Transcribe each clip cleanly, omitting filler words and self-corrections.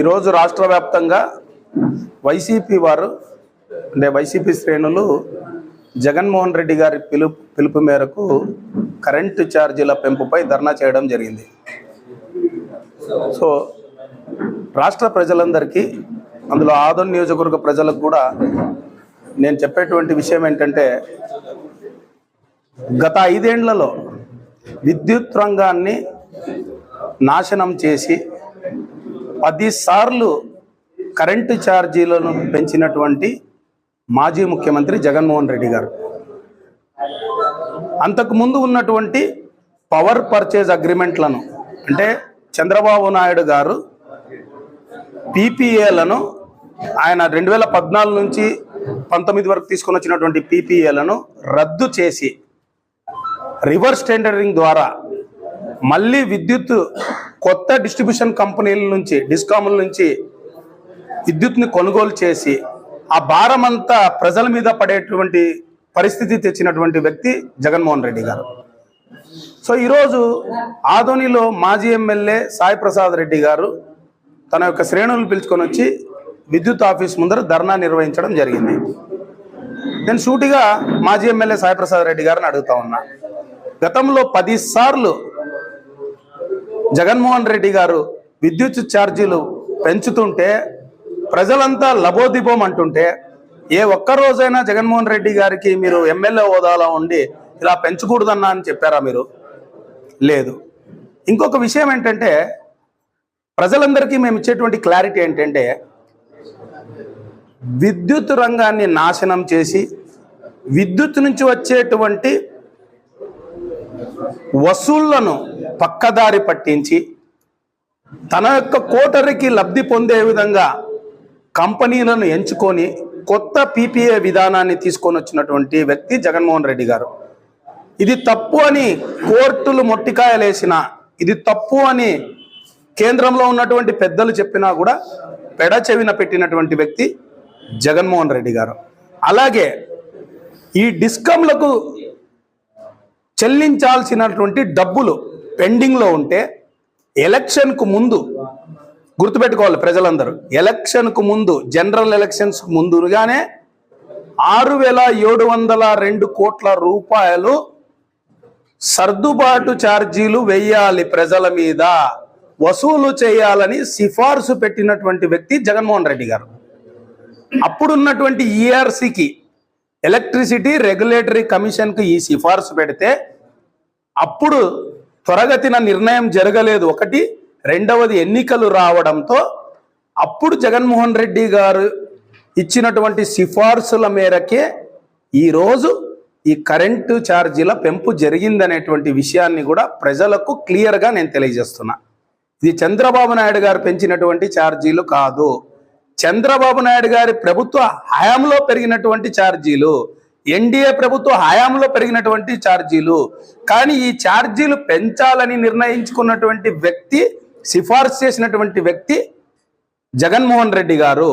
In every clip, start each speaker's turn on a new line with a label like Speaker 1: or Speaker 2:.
Speaker 1: ఈరోజు రాష్ట్ర వ్యాప్తంగా వైసీపీ వారు అంటే వైసీపీ శ్రేణులు జగన్మోహన్ రెడ్డి గారి పిలుపు మేరకు కరెంటు ఛార్జీల పెంపుపై ధర్నా చేయడం జరిగింది. సో రాష్ట్ర ప్రజలందరికీ, అందులో ఆదోని నియోజకవర్గ ప్రజలకు కూడా నేను చెప్పేటువంటి విషయం ఏంటంటే, గత 5 ఏళ్లలో విద్యుత్ రంగాన్ని నాశనం చేసి 10 సార్లు కరెంటు ఛార్జీలను పెంచినటువంటి మాజీ ముఖ్యమంత్రి జగన్మోహన్ రెడ్డి గారు. అంతకుముందు ఉన్నటువంటి పవర్ పర్చేజ్ అగ్రిమెంట్లను అంటే చంద్రబాబు నాయుడు గారు పీపీఏలను ఆయన 2014 నుంచి 19 వరకు తీసుకొని వచ్చినటువంటి పీపీఏలను రద్దు చేసి రివర్స్ టెండరింగ్ ద్వారా మళ్ళీ విద్యుత్ కొత్త డిస్ట్రిబ్యూషన్ కంపెనీల నుంచి, డిస్కాముల నుంచి విద్యుత్ని కొనుగోలు చేసి ఆ భారం అంతా ప్రజల మీద పడేటువంటి పరిస్థితి తెచ్చినటువంటి వ్యక్తి జగన్మోహన్ రెడ్డి గారు. సో ఈరోజు ఆదోనిలో మాజీ ఎమ్మెల్యే సాయి ప్రసాద్ రెడ్డి గారు తన యొక్క శ్రేణులను పిలుచుకొని వచ్చి విద్యుత్ ఆఫీస్ ముందర ధర్నా నిర్వహించడం జరిగింది. నేను సూటిగా మాజీ ఎమ్మెల్యే సాయి ప్రసాద్ రెడ్డి గారిని అడుగుతా ఉన్నా, గతంలో 10 సార్లు జగన్మోహన్ రెడ్డి గారు విద్యుత్ ఛార్జీలు పెంచుతుంటే ప్రజలంతా లబోదిబోం అంటుంటే ఏ ఒక్కరోజైనా జగన్మోహన్ రెడ్డి గారికి మీరు ఎమ్మెల్యే హోదాలో ఉండి ఇలా పెంచకూడదన్నా అని చెప్పారా మీరు? లేదు. ఇంకొక విషయం ఏంటంటే, ప్రజలందరికీ మేము ఇచ్చేటువంటి క్లారిటీ ఏంటంటే, విద్యుత్ రంగాన్ని నాశనం చేసి విద్యుత్ నుంచి వచ్చేటువంటి వసూళ్లను పక్కదారి పట్టించి తన యొక్క కోటరికి లబ్ధి పొందే విధంగా కంపెనీలను ఎంచుకొని కొత్త పీపీఏ విధానాన్ని తీసుకొని వచ్చినటువంటి వ్యక్తి జగన్మోహన్ రెడ్డి గారు. ఇది తప్పు అని కోర్టులు మొట్టికాయలేసిన, ఇది తప్పు అని కేంద్రంలో ఉన్నటువంటి పెద్దలు చెప్పినా కూడా పెడచెవిన పెట్టినటువంటి వ్యక్తి జగన్మోహన్ రెడ్డి గారు. అలాగే ఈ డిస్కంలకు చెల్లించాల్సినటువంటి డబ్బులు పెండింగ్లో ఉంటే ఎలక్షన్కు ముందు, గుర్తుపెట్టుకోవాలి ప్రజలందరూ, ఎలక్షన్కు ముందు, జనరల్ ఎలక్షన్స్ ముందుగానే 6,702 కోట్ల రూపాయలు సర్దుబాటు ఛార్జీలు వేయాలి, ప్రజల మీద వసూలు చేయాలని సిఫార్సు పెట్టినటువంటి వ్యక్తి జగన్మోహన్ రెడ్డి గారు. అప్పుడున్నటువంటి ఈఆర్సీకి, ఎలక్ట్రిసిటీ రెగ్యులేటరీ కమిషన్కి ఈ సిఫార్సు పెడితే అప్పుడు త్వరగతిన నిర్ణయం జరగలేదు. ఒకటి, రెండవది ఎన్నికలు రావడంతో అప్పుడు జగన్మోహన్ రెడ్డి గారు ఇచ్చినటువంటి సిఫార్సుల మేరకే ఈరోజు ఈ కరెంటు ఛార్జీల పెంపు జరిగిందనేటువంటి విషయాన్ని కూడా ప్రజలకు క్లియర్గా నేను తెలియజేస్తున్నా. ఇది చంద్రబాబు నాయుడు గారు పెంచినటువంటి ఛార్జీలు కాదు, చంద్రబాబు నాయుడు గారి ప్రభుత్వ హయాంలో పెరిగినటువంటి ఛార్జీలు, ఎన్డీఏ ప్రభుత్వ హయాంలో పెరిగినటువంటి ఛార్జీలు. కానీ ఈ ఛార్జీలు పెంచాలని నిర్ణయించుకున్నటువంటి వ్యక్తి, సిఫార్సు చేసినటువంటి వ్యక్తి జగన్మోహన్ రెడ్డి గారు.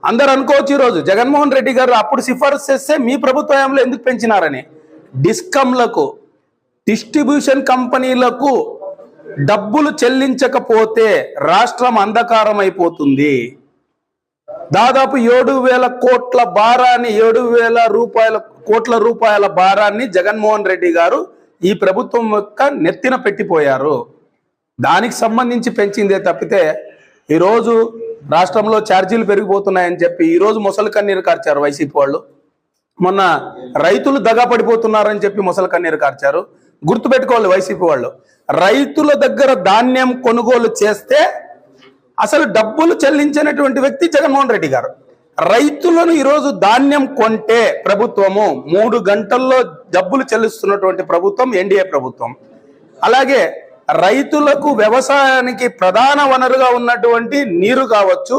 Speaker 1: అందరూ అనుకోవచ్చు ఈరోజు జగన్మోహన్ రెడ్డి గారు అప్పుడు సిఫార్సు చేస్తే మీ ప్రభుత్వ హయాంలో ఎందుకు పెంచినారని. డిస్కంలకు, డిస్ట్రిబ్యూషన్ కంపెనీలకు డబ్బులు చెల్లించకపోతే రాష్ట్రం అంధకారం అయిపోతుంది. దాదాపు 7,000 కోట్ల భారాన్ని, 7,000 కోట్ల రూపాయల భారాన్ని జగన్మోహన్ రెడ్డి గారు ఈ ప్రభుత్వం యొక్క నెత్తిన పెట్టిపోయారు. దానికి సంబంధించి పెంచిందే తప్పితే ఈరోజు రాష్ట్రంలో ఛార్జీలు పెరిగిపోతున్నాయని చెప్పి ఈరోజు మొసలు కన్నీరు కార్చారు వైసీపీ వాళ్ళు. మొన్న రైతులు దగా పడిపోతున్నారని చెప్పి మొసలు కన్నీరు కార్చారు. గుర్తుపెట్టుకోవాలి వైసీపీ వాళ్ళు, రైతుల దగ్గర ధాన్యం కొనుగోలు చేస్తే అసలు డబ్బులు చెల్లించినటువంటి వ్యక్తి జగన్మోహన్ రెడ్డి గారు. రైతులను ఈరోజు ధాన్యం కొంటే ప్రభుత్వము 3 గంటల్లో డబ్బులు చెల్లిస్తున్నటువంటి ప్రభుత్వం ఎన్డీఏ ప్రభుత్వం. అలాగే రైతులకు వ్యవసాయానికి ప్రధాన వనరుగా ఉన్నటువంటి నీరు కావచ్చు,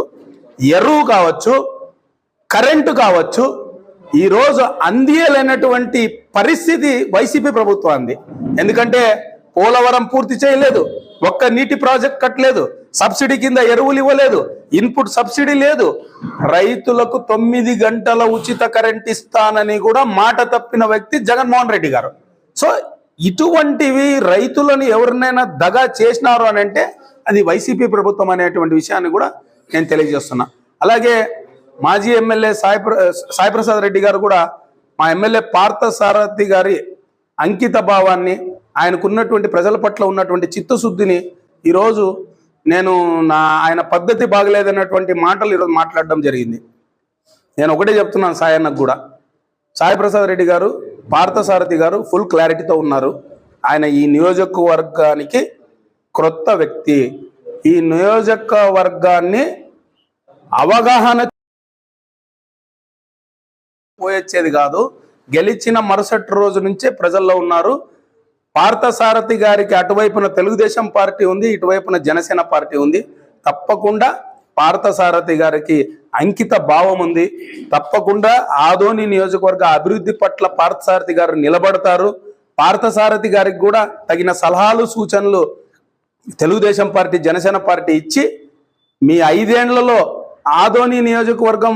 Speaker 1: ఎరువు కావచ్చు, కరెంటు కావచ్చు, ఈరోజు అందియలేనటువంటి పరిస్థితి వైసీపీ ప్రభుత్వాన్ని. ఎందుకంటే పోలవరం పూర్తి చేయలేదు, ఒక్క నీటి ప్రాజెక్ట్ కట్టలేదు, సబ్సిడీ కింద ఎరువులు ఇవ్వలేదు, ఇన్పుట్ సబ్సిడీ లేదు, రైతులకు 9 గంటల ఉచిత కరెంట్ ఇస్తానని కూడా మాట తప్పిన వ్యక్తి జగన్మోహన్ రెడ్డి గారు. సో ఇటువంటివి రైతులను ఎవరినైనా దగా చేసినారు అని అంటే అది వైసీపీ ప్రభుత్వం అనేటువంటి విషయాన్ని కూడా నేను తెలియజేస్తున్నా. అలాగే మాజీ ఎమ్మెల్యే సాయిప్రసాద్ రెడ్డి గారు కూడా మా ఎమ్మెల్యే పార్థసారథి గారి అంకిత భావాన్ని, ఆయనకున్నటువంటి ప్రజల పట్ల ఉన్నటువంటి చిత్తశుద్ధిని ఈరోజు నేను ఆయన పద్ధతి బాగలేదన్నటువంటి మాటలు ఈరోజు మాట్లాడడం జరిగింది. నేను ఒకటే చెప్తున్నాను సాయన్నకు కూడా, సాయిప్రసాద్ రెడ్డి గారు, పార్థసారథి గారు ఫుల్ క్లారిటీతో ఉన్నారు. ఆయన ఈ నియోజకవర్గానికి క్రొత్త వ్యక్తి. ఈ నియోజకవర్గాన్ని అవగాహన పోయొచ్చేది కాదు, గెలిచిన మరుసటి రోజు నుంచే ప్రజల్లో ఉన్నారు. పార్థసారథి గారికి అటువైపున తెలుగుదేశం పార్టీ ఉంది, ఇటువైపున జనసేన పార్టీ ఉంది. తప్పకుండా పార్థసారథి గారికి అంకిత భావం ఉంది. తప్పకుండా ఆదోని నియోజకవర్గ అభివృద్ధి పట్ల పార్థసారథి గారు నిలబడతారు. పార్థసారథి గారికి కూడా తగిన సలహాలు సూచనలు తెలుగుదేశం పార్టీ జనసేన పార్టీ ఇచ్చి మీ 5 ఏళ్లలో ఆదోని నియోజకవర్గం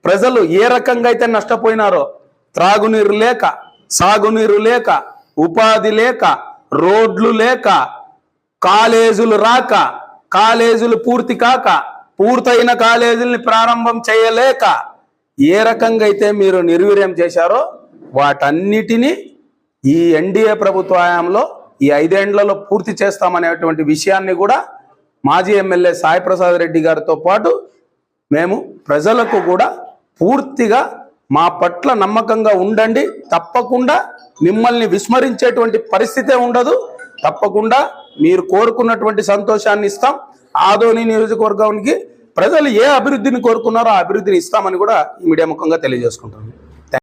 Speaker 1: ప్రజలు ఏ రకంగా అయితే నష్టపోయినారో, త్రాగునీరు లేక, సాగునీరు లేక, ఉపాధి లేక, రోడ్లు లేక, కాలేజీలు రాక, కాలేజీలు పూర్తి కాక, పూర్తయిన కాలేజీలని ప్రారంభం చేయలేక ఏ రకంగా అయితే మీరు నిర్వీర్యం చేశారో వాటన్నిటినీ ఈ ఎన్డీఏ ప్రభుత్వ హయాంలో ఈ 5 ఏళ్లలో పూర్తి చేస్తామనేటువంటి విషయాన్ని కూడా మాజీ ఎమ్మెల్యే సాయిప్రసాద్ రెడ్డి గారితో పాటు మేము ప్రజలకు కూడా పూర్తిగా మా పట్ల నమ్మకంగా ఉండండి. తప్పకుండా మిమ్మల్ని విస్మరించేటువంటి పరిస్థితే ఉండదు. తప్పకుండా మీరు కోరుకున్నటువంటి సంతోషాన్ని ఇస్తాం. ఆదోని నియోజకవర్గానికి ప్రజలు ఏ అభివృద్ధిని కోరుకున్నారో ఆ అభివృద్ధిని ఇస్తామని కూడా ఈ మీడియా ముఖంగా తెలియజేసుకుంటాను.